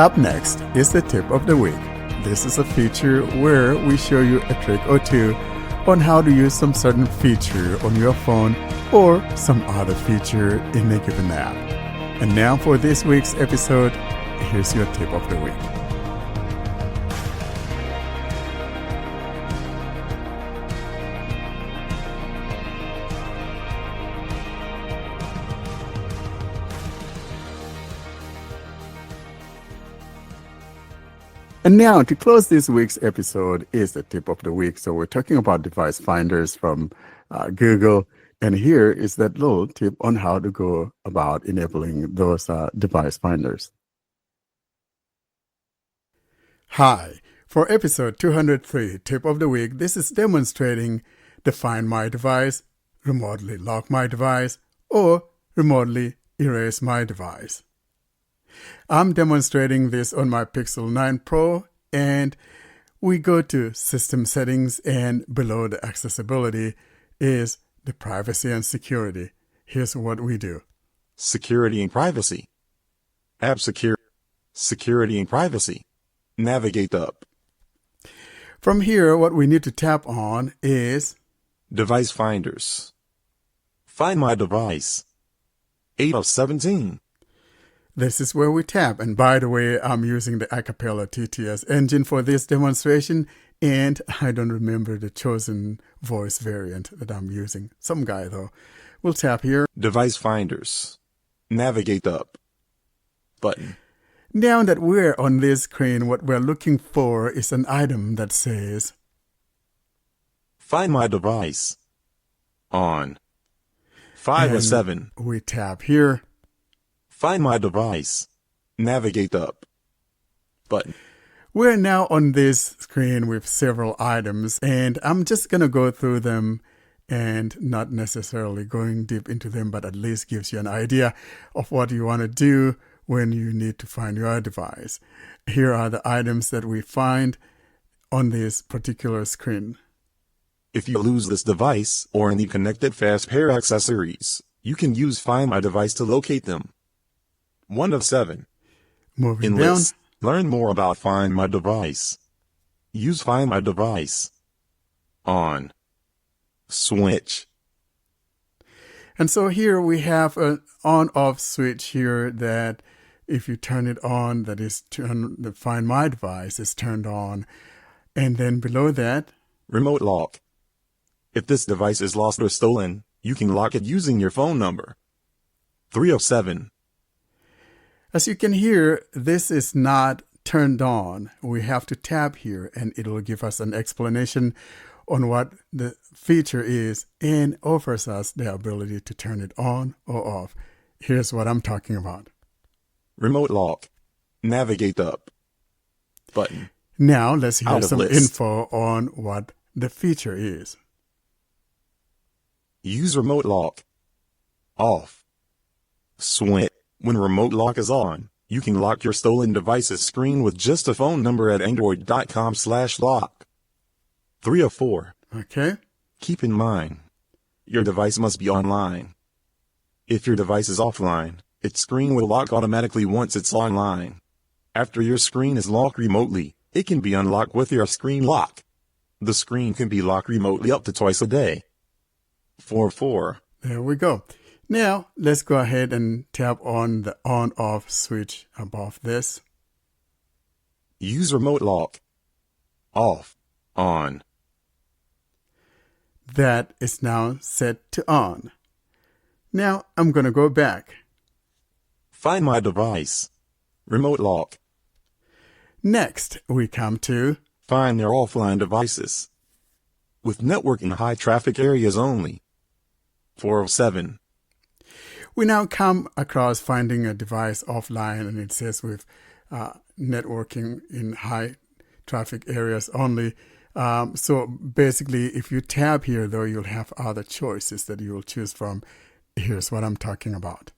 Up next is the tip of the week. This is a feature where we show you a trick or two on how to use some certain feature on your phone or some other feature in a given app. And now for this week's episode, here's your tip of the week. And now, to close this week's episode is the tip of the week. So we're talking about device finders from Google. And here is that little tip on how to go about enabling those device finders. Hi, for episode 203, tip of the week, this is demonstrating the Find My Device, remotely lock my device, or remotely erase my device. I'm demonstrating this on my Pixel 9 Pro, and we go to System Settings, and below the Accessibility is the Privacy and Security. Here's what we do. Security and Privacy. App Security and Privacy. Navigate up. From here, what we need to tap on is Device Finders. Find My Device. 8 of 17. This is where we tap. And by the way, I'm using the Acapella TTS engine for this demonstration, and I don't remember the chosen voice variant that I'm using. Some guy, though. We'll tap here. Device Finders. Navigate up. Button. Now that we're on this screen, what we're looking for is an item that says Find My Device. On. 5 of 7. We tap here. Find My Device. Navigate up. Button. We're now on this screen with several items, and I'm just going to go through them and not necessarily going deep into them, but at least gives you an idea of what you want to do when you need to find your device. Here are the items that we find on this particular screen. If you lose this device or any connected fast pair accessories, you can use Find My Device to locate them. 1 of 7. Moving down. List, learn more about Find My Device. Use Find My Device. On. Switch. And so here we have an on-off switch here that if you turn it on, that is the Find My Device is turned on. And then below that, Remote lock. If this device is lost or stolen, you can lock it using your phone number. 3 of 7. As you can hear, this is not turned on. We have to tap here and it will give us an explanation on what the feature is and offers us the ability to turn it on or off. Here's what I'm talking about. Remote lock. Navigate up. Button. Now let's hear Out of some list. info on what the feature is. Use remote lock. Off. Switch. When remote lock is on, you can lock your stolen device's screen with just a phone number at android.com/lock. 3 of 4. Okay. Keep in mind, your device must be online. If your device is offline, its screen will lock automatically once it's online. After your screen is locked remotely, it can be unlocked with your screen lock. The screen can be locked remotely up to twice a day. 4 of 4. There we go. Now, let's go ahead and tap on the on-off switch above this. Use remote lock. Off. On. That is now set to on. Now, I'm going to go back. Find My Device. Remote lock. Next, we come to Find their offline devices. With network in high traffic areas only. 4 of 7. We now come across finding a device offline, and it says with networking in high traffic areas only. So basically, if you tab here, though, you'll have other choices that you will choose from. Here's what I'm talking about.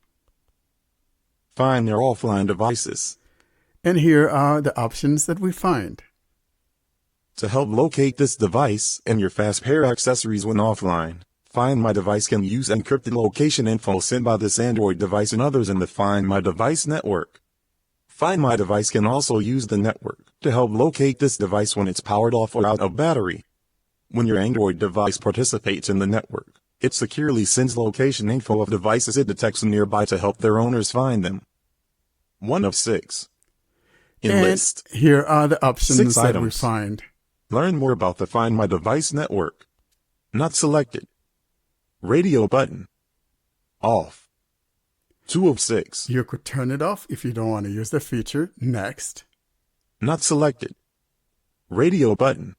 Find their offline devices. And here are the options that we find. To help locate this device and your fast pair accessories when offline, Find My Device can use encrypted location info sent by this Android device and others in the Find My Device network. Find My Device can also use the network to help locate this device when it's powered off or out of battery. When your Android device participates in the network, it securely sends location info of devices it detects nearby to help their owners find them. 1 of 6. Enlist. And here are the options 6 that items. we find. Learn more about the Find My Device network. Not selected. Radio button. Off. 2 of 6. You could turn it off if you don't want to use the feature. Next. Not selected. Radio button.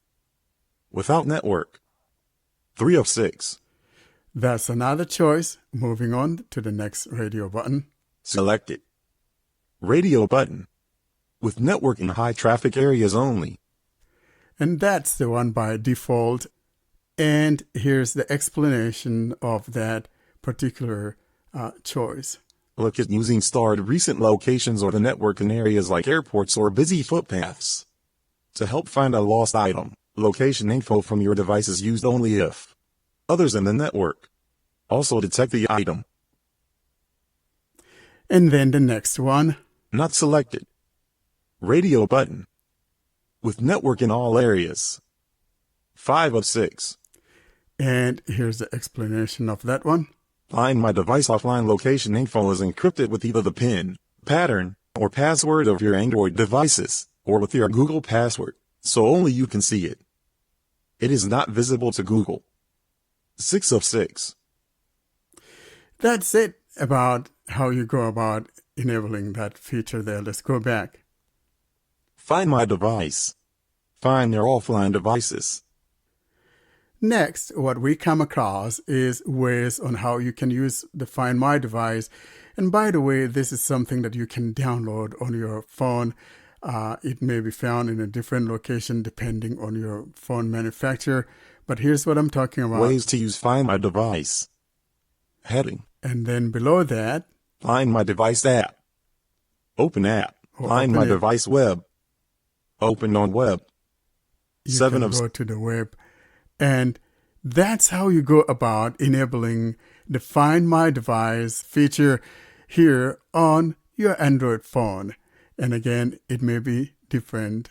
Without network. 3 of 6. That's another choice. Moving on to the next radio button. Selected. Radio button. With network in high traffic areas only. And that's the one by default. And here's the explanation of that particular choice. Look at using starred recent locations or the network in areas like airports or busy footpaths. To help find a lost item, location info from your device is used only if others in the network also detect the item. And then the next one. Not selected. Radio button. With network in all areas. 5 of 6. And here's the explanation of that one. Find My Device offline location info is encrypted with either the PIN, pattern, or password of your Android devices, or with your Google password, so only you can see it. It is not visible to Google. 6 of 6. That's it about how you go about enabling that feature there. Let's go back. Find My Device. Find your offline devices. Next, what we come across is ways on how you can use the Find My Device. And by the way, this is something that you can download on your phone. It may be found in a different location depending on your phone manufacturer. But here's what I'm talking about. Ways to use Find My Device. Heading. And then below that, Find My Device app. Open app. Find My Device web. Open on web. You 7 can of go to the web. And that's how you go about enabling the Find My Device feature here on your Android phone. And again, it may be different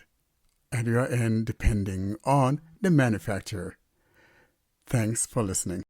at your end depending on the manufacturer. Thanks for listening.